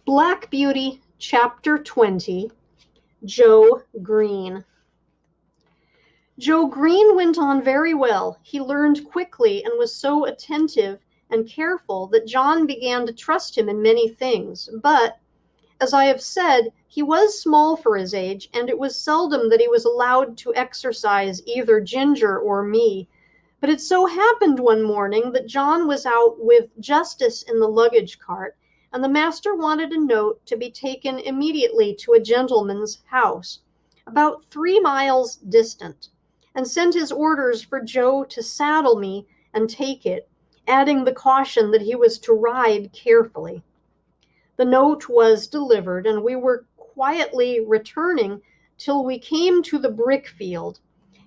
Black Beauty, Chapter 20, Joe Green. Joe Green went on very well. He learned quickly and was so attentive and careful that John began to trust him in many things. But, as I have said, he was small for his age, and it was seldom that he was allowed to exercise either Ginger or me. But it so happened one morning that John was out with Justice in the luggage cart, and the master wanted a note to be taken immediately to a gentleman's house, about 3 miles distant, and sent his orders for Joe to saddle me and take it, adding the caution that he was to ride carefully. The note was delivered, and we were quietly returning till we came to the brick field.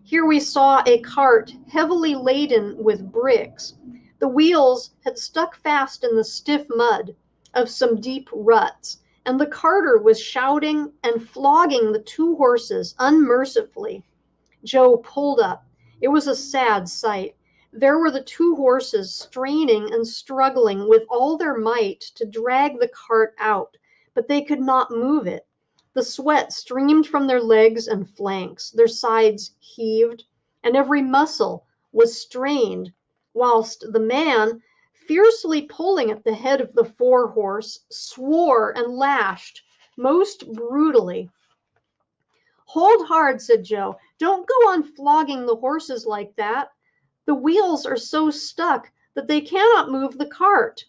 Here we saw a cart heavily laden with bricks. The wheels had stuck fast in the stiff mud of some deep ruts, and the carter was shouting and flogging the 2 horses unmercifully. Joe pulled up. It was a sad sight. There were the 2 horses straining and struggling with all their might to drag the cart out, but they could not move it. The sweat streamed from their legs and flanks, their sides heaved, and every muscle was strained, whilst the man, fiercely pulling at the head of the 4-horse, swore and lashed most brutally. "Hold hard," said Joe. "Don't go on flogging the horses like that. The wheels are so stuck that they cannot move the cart."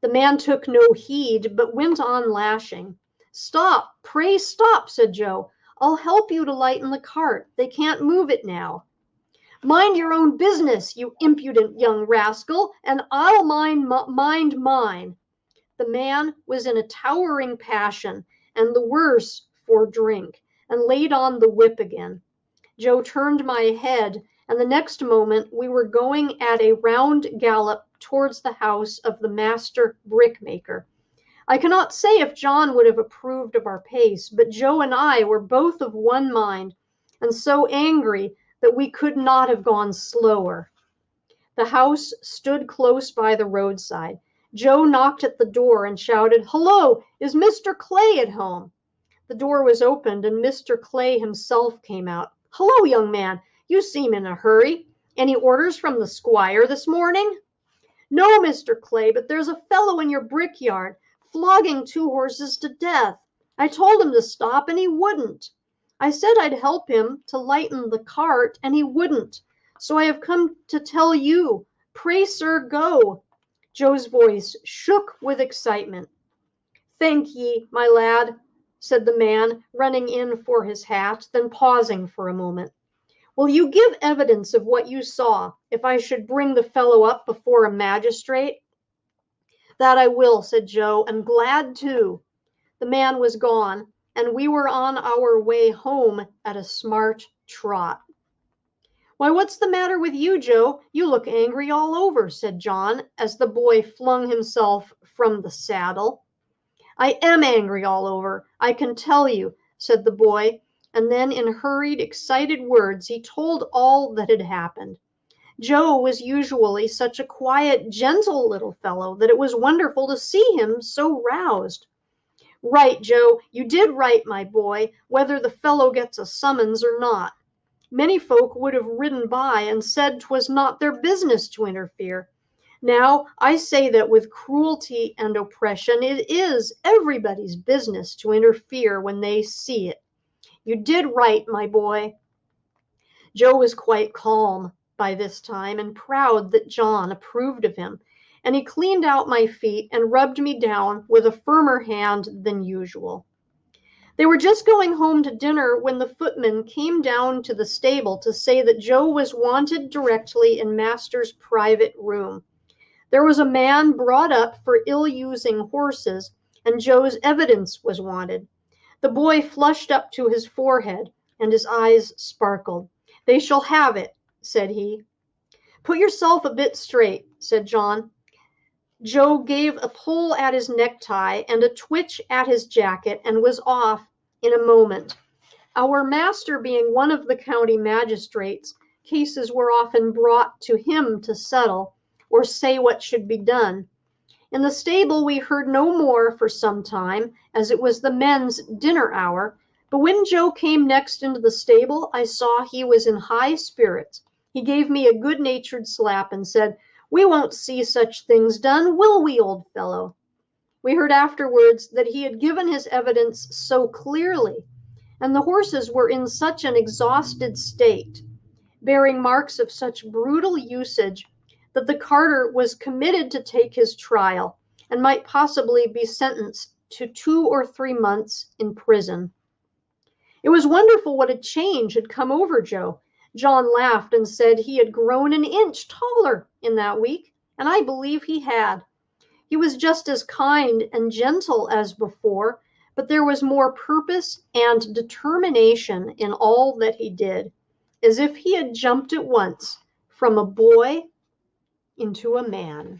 The man took no heed, but went on lashing. "Stop, pray stop," said Joe. "I'll help you to lighten the cart. They can't move it now." "Mind your own business, you impudent young rascal, and I'll mind mine." The man was in a towering passion, and the worse for drink, and laid on the whip again. Joe turned my head, and the next moment we were going at a round gallop towards the house of the master brickmaker. I cannot say if John would have approved of our pace, but Joe and I were both of one mind, and so angry that we could not have gone slower. The house stood close by the roadside. Joe knocked at the door and shouted, "Hello, is Mr. Clay at home?" The door was opened, and Mr. Clay himself came out. "Hello, young man, you seem in a hurry. Any orders from the squire this morning?" "No, Mr. Clay, but there's a fellow in your brickyard flogging 2 horses to death. I told him to stop, and he wouldn't. I said I'd help him to lighten the cart, and he wouldn't. So I have come to tell you. Pray, sir, go." Joe's voice shook with excitement. "Thank ye, my lad," said the man, running in for his hat, then pausing for a moment. "Will you give evidence of what you saw, if I should bring the fellow up before a magistrate?" "That I will," said Joe, "and glad too." The man was gone, and we were on our way home at a smart trot. "Why, what's the matter with you, Joe? You look angry all over," said John, as the boy flung himself from the saddle. "I am angry all over, I can tell you," said the boy, and then in hurried, excited words he told all that had happened. Joe was usually such a quiet, gentle little fellow that it was wonderful to see him so roused. "Right, Joe, you did right, my boy, whether the fellow gets a summons or not. Many folk would have ridden by and said 'twas not their business to interfere. Now, I say that with cruelty and oppression, it is everybody's business to interfere when they see it. You did right, my boy." Joe was quite calm by this time, and proud that John approved of him, and he cleaned out my feet and rubbed me down with a firmer hand than usual. They were just going home to dinner when the footman came down to the stable to say that Joe was wanted directly in master's private room. There was a man brought up for ill-using horses, and Joe's evidence was wanted. The boy flushed up to his forehead, and his eyes sparkled. "They shall have it," said he. "Put yourself a bit straight," said John. Joe gave a pull at his necktie and a twitch at his jacket, and was off in a moment. Our master being one of the county magistrates, cases were often brought to him to settle, or say what should be done. In the stable we heard no more for some time, as it was the men's dinner hour, but when Joe came next into the stable, I saw he was in high spirits. He gave me a good-natured slap and said, "We won't see such things done, will we, old fellow?" We heard afterwards that he had given his evidence so clearly, and the horses were in such an exhausted state, bearing marks of such brutal usage, that the carter was committed to take his trial and might possibly be sentenced to 2 or 3 months in prison. It was wonderful what a change had come over Joe. John laughed and said he had grown an inch taller in that week, and I believe he had. He was just as kind and gentle as before, but there was more purpose and determination in all that he did, as if he had jumped at once from a boy into a man.